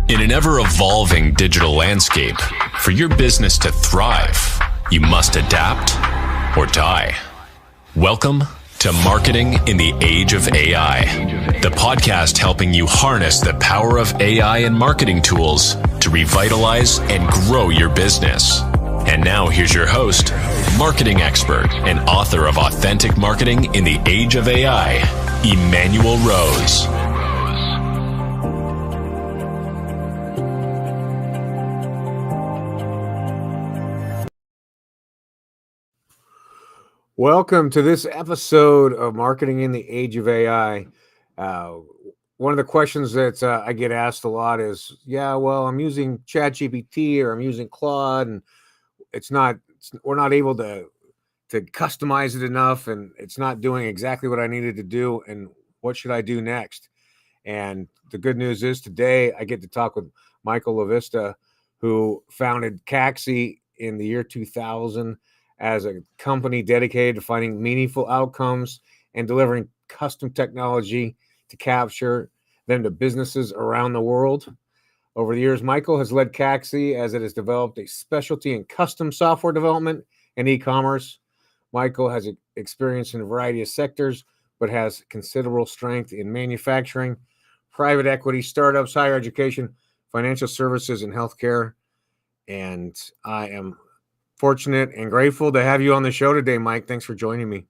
In an ever-evolving digital landscape, for your business to thrive, you must adapt or die. Welcome to Marketing in the Age of AI, the podcast helping you harness the power of AI and marketing tools to revitalize and grow your business. And now here's your host, marketing expert and author of Authentic Marketing in the Age of AI, Emmanuel Rose. Welcome to this episode of Marketing in the Age of AI. One of the questions that I get asked a lot is, I'm using ChatGPT or I'm using Claude, and we're not able to customize it enough, and it's not doing exactly what I needed to do. And what should I do next? And the good news is today I get to talk with Michael LaVista, who founded Caxi in the year 2000 as a company dedicated to finding meaningful outcomes and delivering custom technology to capture them to businesses around the world. Over the years, Michael has led Caxi as it has developed a specialty in custom software development and e-commerce. Michael has experience in a variety of sectors, but has considerable strength in manufacturing, private equity, startups, higher education, financial services, and healthcare. And I am fortunate and grateful to have you on the show today, Mike. Thanks for joining me.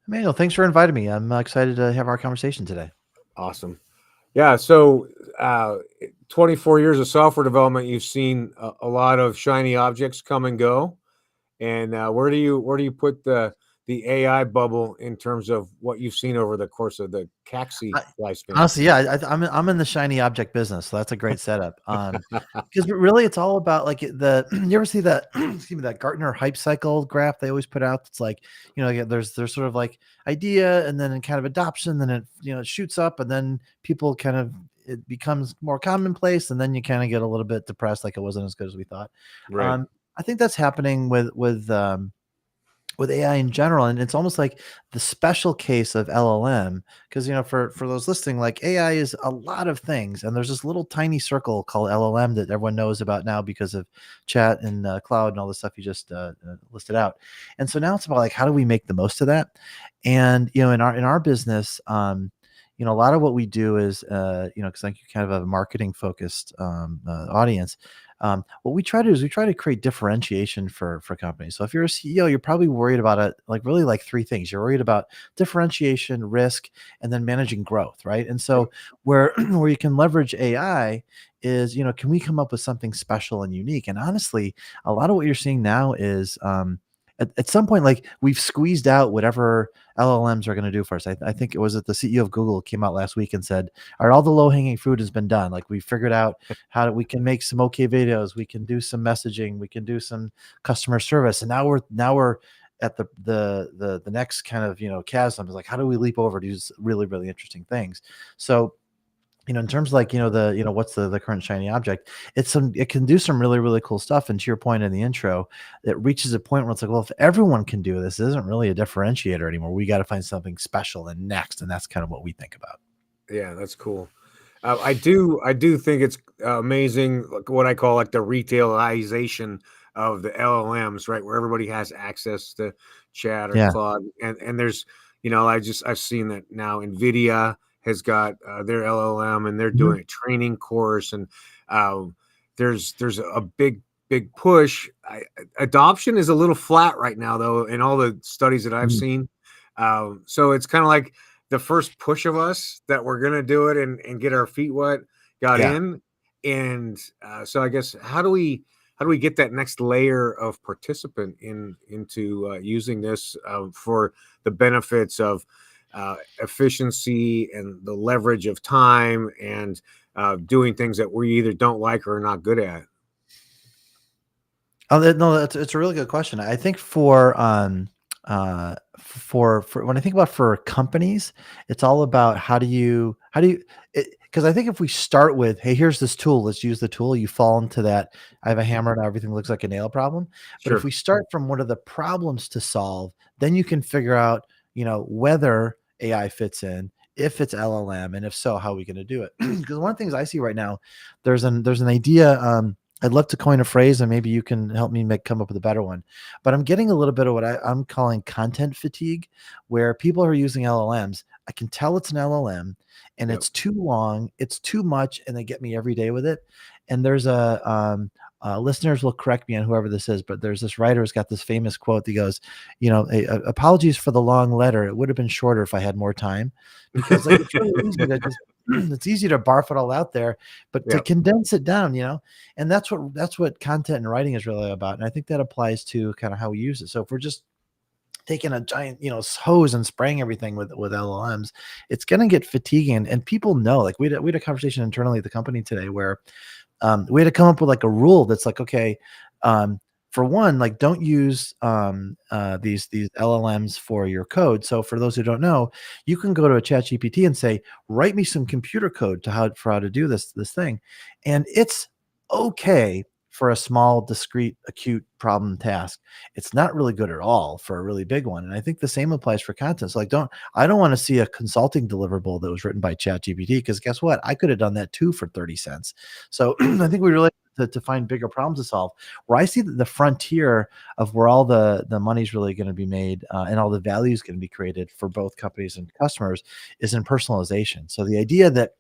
Emmanuel, thanks for inviting me. I'm excited to have our conversation today. Awesome. Yeah. So 24 years of software development, you've seen a lot of shiny objects come and go. And where do you put the AI bubble in terms of what you've seen over the course of the Caxi lifespan? Honestly, yeah, I'm in the shiny object business, so that's a great setup. Because really, it's all about like you ever see that that Gartner hype cycle graph they always put out? It's like, there's sort of like idea and then kind of adoption, then it shoots up, and then people it becomes more commonplace, and then you kind of get a little bit depressed, like it wasn't as good as we thought. Right. I think that's happening with AI in general, and it's almost like the special case of LLM, because for those listening, like AI is a lot of things, and there's this little tiny circle called LLM that everyone knows about now because of chat and cloud and all the stuff you just listed out. And so now it's about like, how do we make the most of that? And in our business, a lot of what we do is because like you kind of have a marketing focused audience. What we try to do is we try to create differentiation for companies. So if you're a CEO, you're probably worried about really three things. You're worried about differentiation, risk, and then managing growth, right? And so where you can leverage AI is, can we come up with something special and unique? And honestly, a lot of what you're seeing now is at some point, like we've squeezed out whatever LLMs are going to do for us. I think it was the CEO of Google came out last week and said, all right, all the low hanging fruit has been done. Like we figured out we can make some okay videos. We can do some messaging. We can do some customer service. And now we're at the next kind of, chasm is like, how do we leap over to these really, really interesting things? So, in terms of like, what's the current shiny object, it can do some really, really cool stuff. And to your point in the intro, it reaches a point where it's like, well, if everyone can do this, it isn't really a differentiator anymore. We got to find something special and next. And that's kind of what we think about. Yeah, that's cool. I do think it's amazing, like what I call like the retailization of the LLMs, right? Where everybody has access to chat or Claude. And there's, I've seen that now NVIDIA has got their LLM, and they're doing a training course, and there's a big push. Adoption is a little flat right now, though, in all the studies that I've seen. So it's kind of like the first push of us that we're gonna do it and get our feet wet got in, and so I guess how do we get that next layer of participant into using this for the benefits of efficiency and the leverage of time and doing things that we either don't like or are not good at? Oh, no, it's a really good question. I think for when I think about for companies, it's all about how do you because I think if we start with, hey, here's this tool, let's use the tool, you fall into that, I have a hammer and everything looks like a nail problem. But if we start from what are the problems to solve, then you can figure out, whether AI fits in, if it's LLM, and if so, how are we going to do it? Because one of the things I see right now, there's an idea. I'd love to coin a phrase, and maybe you can help me come up with a better one. But I'm getting a little bit of what I'm calling content fatigue, where people are using LLMs. I can tell it's an LLM, and Yep. it's too long, it's too much, and they get me every day with it. And there's listeners will correct me on whoever this is, but there's this writer who's got this famous quote that goes, apologies for the long letter. It would have been shorter if I had more time, because like it's really easy to just it's easy to barf it all out there, but to Yep. condense it down, and that's what content and writing is really about. And I think that applies to kind of how we use it. So if we're just taking a giant, hose and spraying everything with LLMs, it's going to get fatiguing. And people know, like we had a conversation internally at the company today where we had to come up with like a rule that's like, okay, for one, like don't use these LLMs for your code. So for those who don't know, you can go to a chat GPT and say, write me some computer code for how to do this thing. And it's okay for a small, discrete, acute problem task. It's not really good at all for a really big one. And I think the same applies for content. So like, I don't want to see a consulting deliverable that was written by ChatGPT, because guess what? I could have done that too for 30 cents. So I think we really to find bigger problems to solve. Where I see that the frontier of where all the money's really going to be made and all the value is going to be created for both companies and customers is in personalization. So the idea that,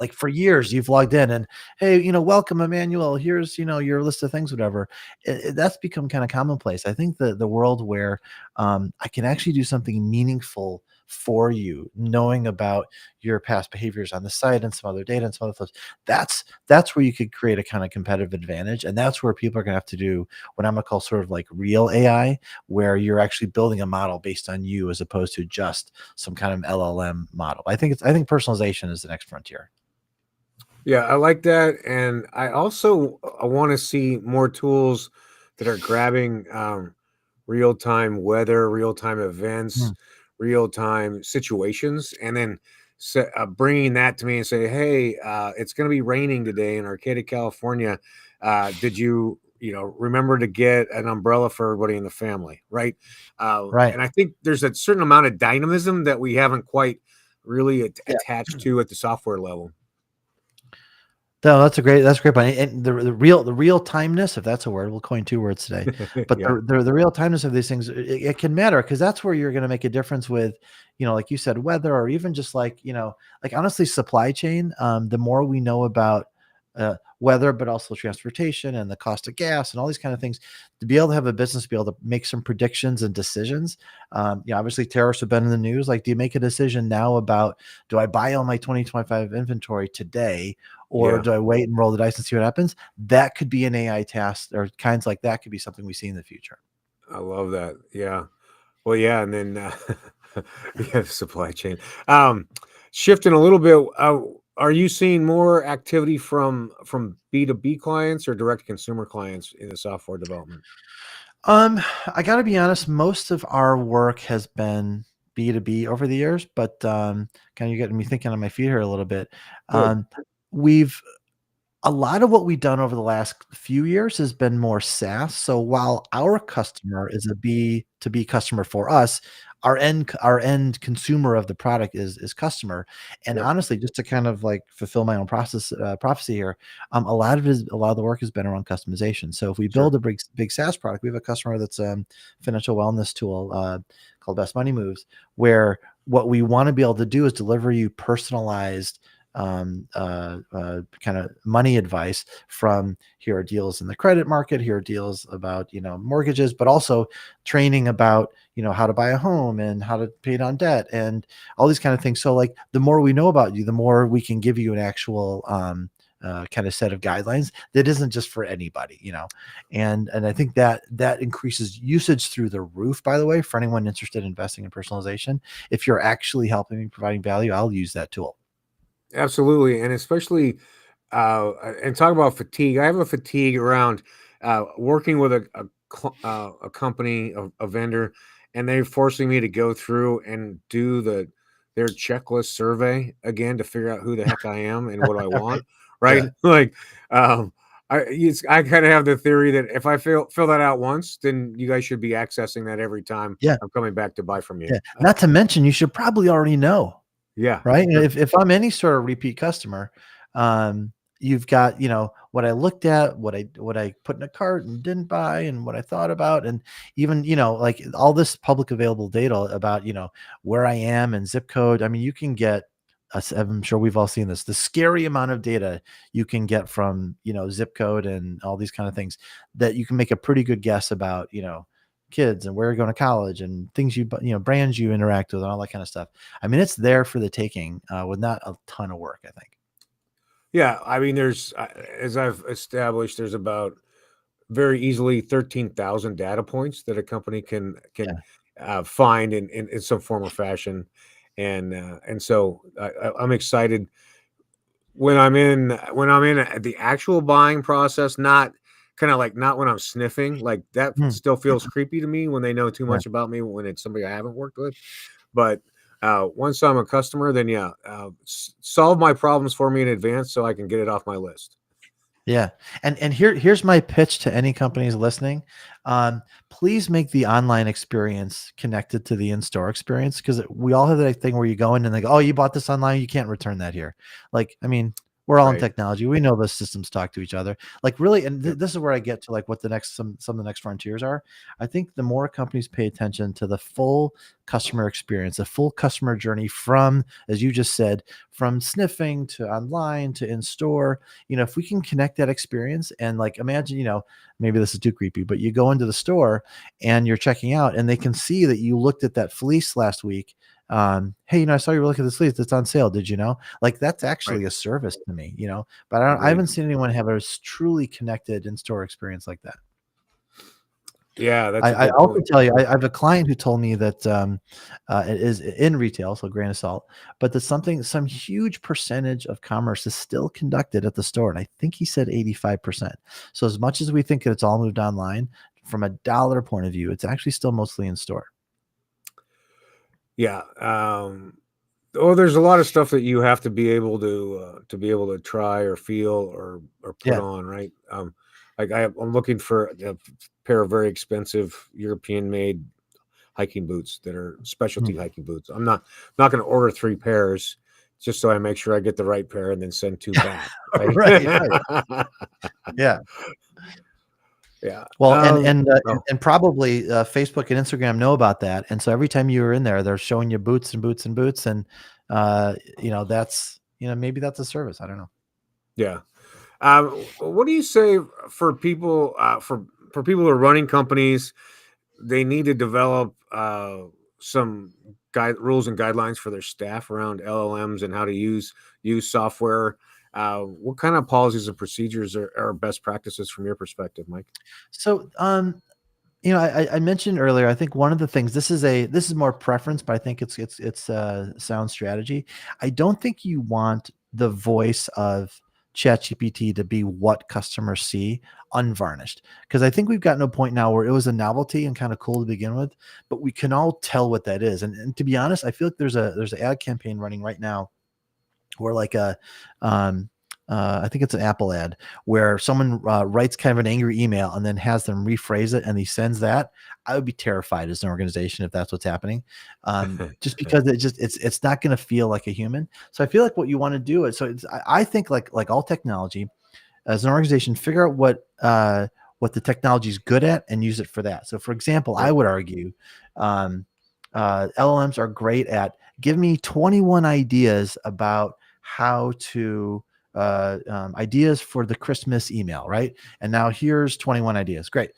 like for years you've logged in and, hey, welcome Emmanuel, here's, your list of things, whatever. That's become kind of commonplace. I think the world where I can actually do something meaningful for you, knowing about your past behaviors on the site and some other data and some other stuff, that's where you could create a kind of competitive advantage. And that's where people are going to have to do what I'm going to call sort of like real AI, where you're actually building a model based on you as opposed to just some kind of LLM model. I think personalization is the next frontier. Yeah, I like that. And I want to see more tools that are grabbing real-time weather, real-time events, Mm. real-time situations, and then bringing that to me and say, hey, it's going to be raining today in Arcata, California. Did you, remember to get an umbrella for everybody in the family, right? Right. And I think there's a certain amount of dynamism that we haven't quite really attached to at the software level. No, that's a great point. And the real timeness, if that's a word, we'll coin 2 words today. But Yeah. the real timeness of these things, it can matter, because that's where you're going to make a difference with, like you said, weather, or even just like, like honestly, supply chain. The more we know about weather, but also transportation and the cost of gas and all these kind of things, to be able to have a business, be able to make some predictions and decisions. Obviously tariffs have been in the news. Like, do you make a decision now about, do I buy all my 2025 inventory today, or Yeah. do I wait and roll the dice and see what happens? That could be an AI task, or kinds like that could be something we see in the future. I love that. Yeah. Well, yeah, and then yeah, supply chain. Shifting a little bit, are you seeing more activity from B2B clients or direct consumer clients in the software development? I got to be honest, most of our work has been B2B over the years, but kind of, you're getting me thinking on my feet here a little bit. Good. We've A lot of what we've done over the last few years has been more SaaS. So while our customer is a B2B customer for us, our end consumer of the product is customer. And Yep. honestly, just to kind of like fulfill my own prophecy here, a lot of the work has been around customization. So if we Sure. build a big SaaS product, we have a customer that's financial wellness tool called Best Money Moves, where what we want to be able to do is deliver you personalized kind of money advice from, here are deals in the credit market, here are deals about, mortgages, but also training about, how to buy a home and how to pay down debt and all these kind of things. So like, the more we know about you, the more we can give you an actual kind of set of guidelines that isn't just for anybody, and I think that increases usage through the roof. By the way, for anyone interested in investing in personalization, if you're actually helping me, providing value, I'll use that tool. Absolutely, and especially and talk about fatigue. I have a fatigue around working with a company, a vendor, and they're forcing me to go through and do their checklist survey again to figure out who the heck I am and what I Right. want. Right? Yeah. Like, I kind of have the theory that if I fill that out once, then you guys should be accessing that every time Yeah. I'm coming back to buy from you. Yeah. Not to mention, you should probably already know. Yeah. right? And Sure. if I'm any sort of repeat customer, you've got, what I looked at, what I put in a cart and didn't buy, and what I thought about, and even, like all this public available data about, where I am and zip code. I mean, you can get I'm sure we've all seen this, the scary amount of data you can get from, zip code and all these kind of things, that you can make a pretty good guess about, kids and where you're going to college and things brands you interact with and all that kind of stuff. I mean, it's there for the taking, with not a ton of work, I think. Yeah. I mean, there's, as I've established, there's about very easily 13,000 data points that a company can Yeah. find in some form or fashion, and so I'm excited when I'm in the actual buying process, not kind of like not when I'm sniffing, like that Hmm. still feels creepy to me when they know too Yeah. much about me when it's somebody I haven't worked with. But once I'm a customer, then yeah, solve my problems for me in advance so I can get it off my list. Yeah. And here's my pitch to any companies listening. Please make the online experience connected to the in-store experience, because we all have that thing where you go in and they go, "Oh, you bought this online, you can't return that here." Like, I mean, we're all in Right. technology. We know the systems talk to each other. Like, really, and Yep. this is where I get to like what the next some of the next frontiers are. I think the more companies pay attention to the full customer experience, the full customer journey from, as you just said, from sniffing to online to in store, if we can connect that experience, and like imagine, maybe this is too creepy, but you go into the store and you're checking out and they can see that you looked at that fleece last week. Hey, I saw you were looking at this fleece that's on sale. Did you know? Like, that's Right. actually a service to me, but I Agreed. haven't seen anyone have a truly connected in-store experience like that. Yeah, that's a I good also point. tell you, I have a client who told me that, it is in retail, so grain of salt, but that some huge percentage of commerce is still conducted at the store, and I think he said 85%. So as much as we think that it's all moved online, from a dollar point of view, it's actually still mostly in store. Yeah. There's a lot of stuff that you have to be able to try or feel or put Yeah. on, right? Like I'm looking for a pair of very expensive European made hiking boots that are specialty Mm. hiking boots. I'm not going to order 3 pairs just so I make sure I get the right pair and then send 2 back, right? Right, right. Yeah. Yeah. Well, Oh, and probably, Facebook and Instagram know about that, and so every time you're in there, they're showing you boots and boots and boots, and, that's, maybe that's a service. I don't know. yeah. What do you say for people for people who are running companies? They need to develop some guide rules and guidelines for their staff around LLMs and how to use software. What kind of policies and procedures are best practices from your perspective, Mike? So, I mentioned earlier, I think one of the things, this is more preference, but I think it's sound strategy. I don't think you want the voice of ChatGPT to be what customers see unvarnished, because I think we've gotten to a point now where it was a novelty and kind of cool to begin with, but we can all tell what that is. And to be honest, I feel like there's an ad campaign running right now or like um, I think it's an Apple ad where someone writes kind of an angry email and then has them rephrase it and he sends that. I would be terrified as an organization if that's what's happening, just because it's not going to feel like a human. So I feel like what you want to do is, I think like all technology, as an organization, figure out what the technology is good at and use it for that. So, for example, I Right. would argue, um, LLMs are great at give me 21 ideas about how to ideas for the Christmas email, right? And now here's 21 ideas. Great.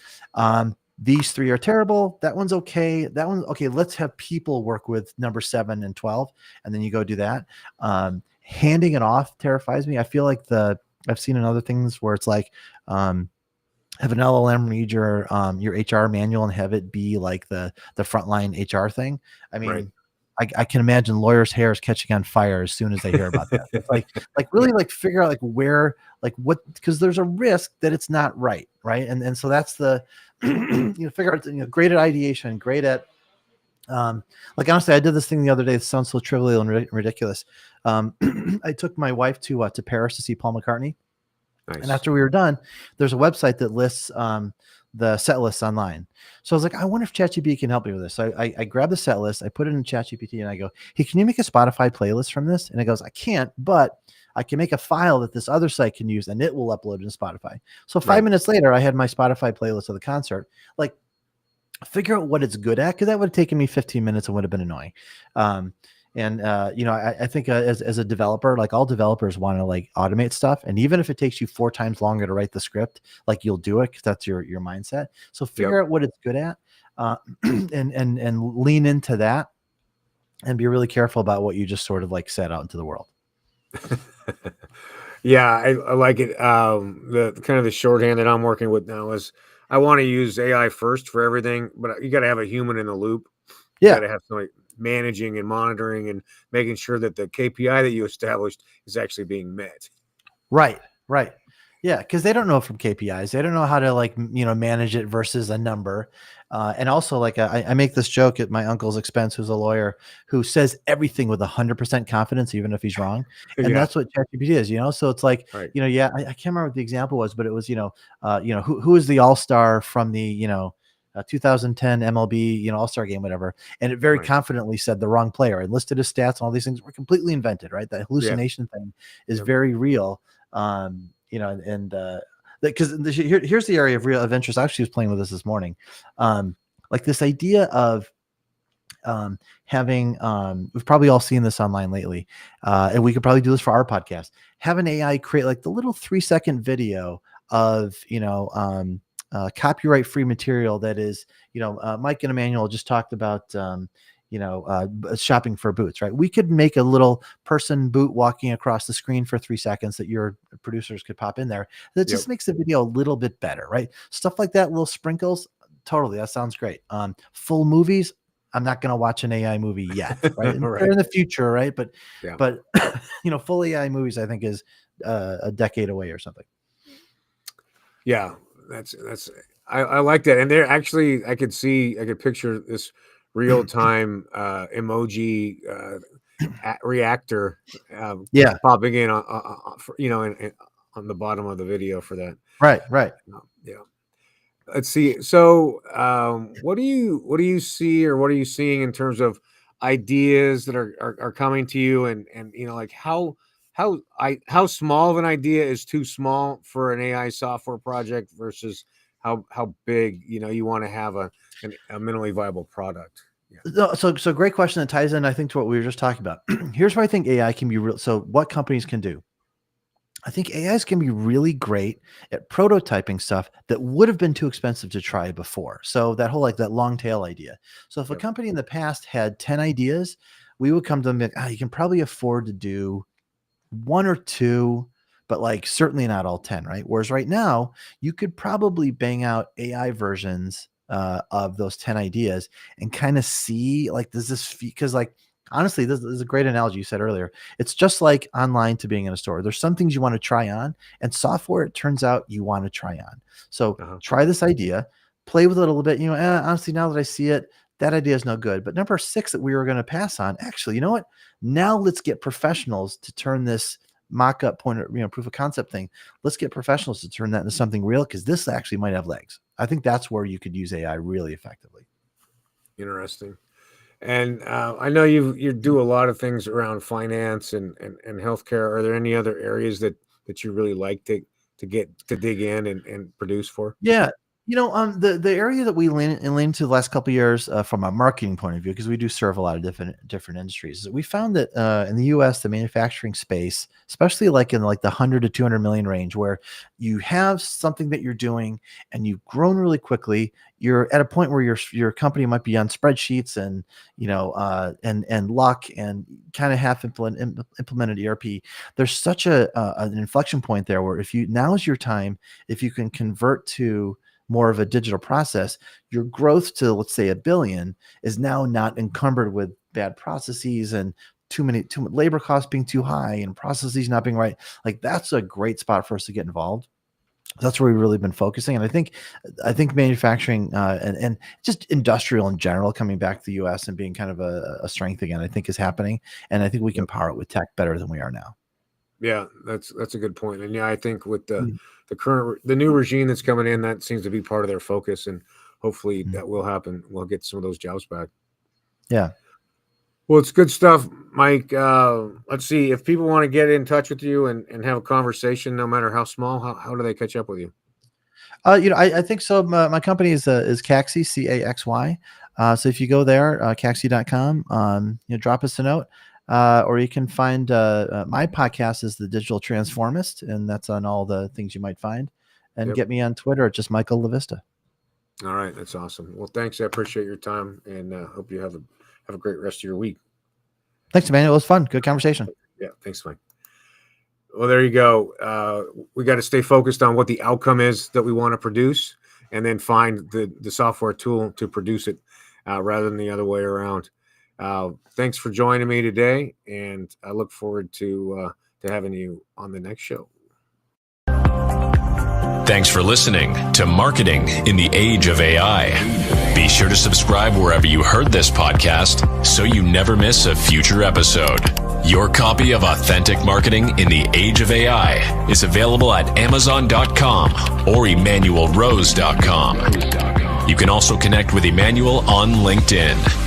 These 3 are terrible. That one's okay. That one, okay. Let's have people work with number 7 and 12, and then you go do that. Handing it off terrifies me. I feel like I've seen in other things where it's like, have an LLM read your HR manual and have it be like the frontline HR thing. I Right. mean, I can imagine lawyers' hairs catching on fire as soon as they hear about that. It's like really like figure out like where, like what, because there's a risk that it's not right, right? And so that's the figure out, great at ideation, great at like, honestly, I did this thing the other day. It sounds so trivial and ridiculous. I took my wife to Paris to see Paul McCartney. And Nice. after we were done, there's a website that lists the set lists online. So I was like, I wonder if ChatGPT can help me with this. So I grabbed the set list, I put it in ChatGPT, and I go, hey, can you make a Spotify playlist from this? And it goes, I can't, but I can make a file that this other site can use, and it will upload into Spotify. So 5 minutes later, I had my Spotify playlist of the concert. Like, figure out what it's good at, because that would have taken me 15 minutes and would have been annoying. I think as a developer, like all developers want to like automate stuff. And even if it takes you 4 times longer to write the script, like you'll do it because that's your mindset. So figure out what it's good at, and lean into that, and be really careful about what you just sort of like set out into the world. Yeah, I like it. The kind of the shorthand that I'm working with now is I want to use AI first for everything, but you got to have a human in the loop. You got to have somebody managing and monitoring and making sure that the KPI that you established is actually being met. Right. Yeah, because they don't know from KPIs. They don't know how to like, manage it versus a number. And also, like, I make this joke at my uncle's expense, who's a lawyer, who says everything with 100% confidence, even if he's wrong. And that's what ChatGPT is, So it's like, I can't remember what the example was, but it was, who is the all-star from the, 2010 MLB, All-Star game, whatever. And it very confidently said the wrong player and listed his stats, and all these things were completely invented, right? That hallucination thing is very real. Because here's the area of interest. I actually was playing with this morning. Like this idea of having, we've probably all seen this online lately, and we could probably do this for our podcast. Have an AI create like the little 3-second video of, copyright-free material that is, Mike and Emmanuel just talked about, shopping for boots, right? We could make a little person boot walking across the screen for 3 seconds that your producers could pop in there. That just makes the video a little bit better, right? Stuff like that, little sprinkles. Totally. That sounds great. Full movies. I'm not going to watch an AI movie yet, right? They're in the future, right? But full AI movies, I think, is a decade away or something. Yeah, I like that. And there actually, I could picture this real time emoji reactor popping in on the bottom of the video for that. Right. Yeah. Let's see. So, what do you see, or what are you seeing in terms of ideas that are coming to you, and like how small of an idea is too small for an AI software project versus how big you want to have a minimally viable product? So great question that ties in, I think, to what we were just talking about. Here's where I think AI can be real. So what companies can do. I think AIs can be really great at prototyping stuff that would have been too expensive to try before. So that whole, like that long tail idea. So if a company in the past had 10 ideas, we would come to them and be like, you can probably afford to do 1 or 2, but like certainly not all 10, right? Whereas right now you could probably bang out AI versions of those 10 ideas and kind of see, like, does this, because like, honestly, this is a great analogy you said earlier. It's just like online to being in a store. There's some things you want to try on, and software, it turns out, you want to try on. So try this idea, play with it a little bit. Honestly, now that I see it, that idea is no good. But number 6 that we were going to pass on, actually, you know what? Now let's get professionals to turn this mock-up proof of concept thing. Let's get professionals to turn that into something real, because this actually might have legs. I think that's where you could use AI really effectively. Interesting. And I know you do a lot of things around finance and healthcare. Are there any other areas that you really like to dig in and produce for? Yeah. The area that we lean to the last couple of years from a marketing point of view, because we do serve a lot of different industries, is we found that in the U.S., the manufacturing space, especially like in like the 100 to 200 million range, where you have something that you're doing and you've grown really quickly, you're at a point where your company might be on spreadsheets and and luck and kind of half implemented ERP. There's such an inflection point there where now is your time. If you can convert to more of a digital process, your growth to, let's say, $1 billion is now not encumbered with bad processes and too much labor costs being too high and processes not being right. Like, that's a great spot for us to get involved. That's where we've really been focusing. And I think manufacturing and just industrial in general coming back to the US and being kind of a strength again, I think is happening. And I think we can power it with tech better than we are now. Yeah, that's a good point. And yeah, I think with the the new regime that's coming in, that seems to be part of their focus, and hopefully that will happen. We'll get some of those jobs back. Yeah. Well, it's good stuff, Mike. Let's see, if people want to get in touch with you and have a conversation, no matter how small, how do they catch up with you? I think so. My company is Caxy, CAXY. So if you go there, caxy.com, drop us a note, or you can find my podcast is The Digital Transformist, and that's on all the things you might find. And get me on Twitter at just Michael LaVista. All right, that's awesome. Well, thanks. I appreciate your time, and hope you have a great rest of your week. Thanks, Emmanuel. It was fun. Good conversation. Yeah, thanks, Mike. Well, there you go. We got to stay focused on what the outcome is that we want to produce, and then find the software tool to produce it, rather than the other way around. Thanks for joining me today, and I look forward to having you on the next show. Thanks for listening to Marketing in the Age of AI. Be sure to subscribe wherever you heard this podcast so you never miss a future episode. Your copy of Authentic Marketing in the Age of AI is available at Amazon.com or EmmanuelRose.com. You can also connect with Emmanuel on LinkedIn.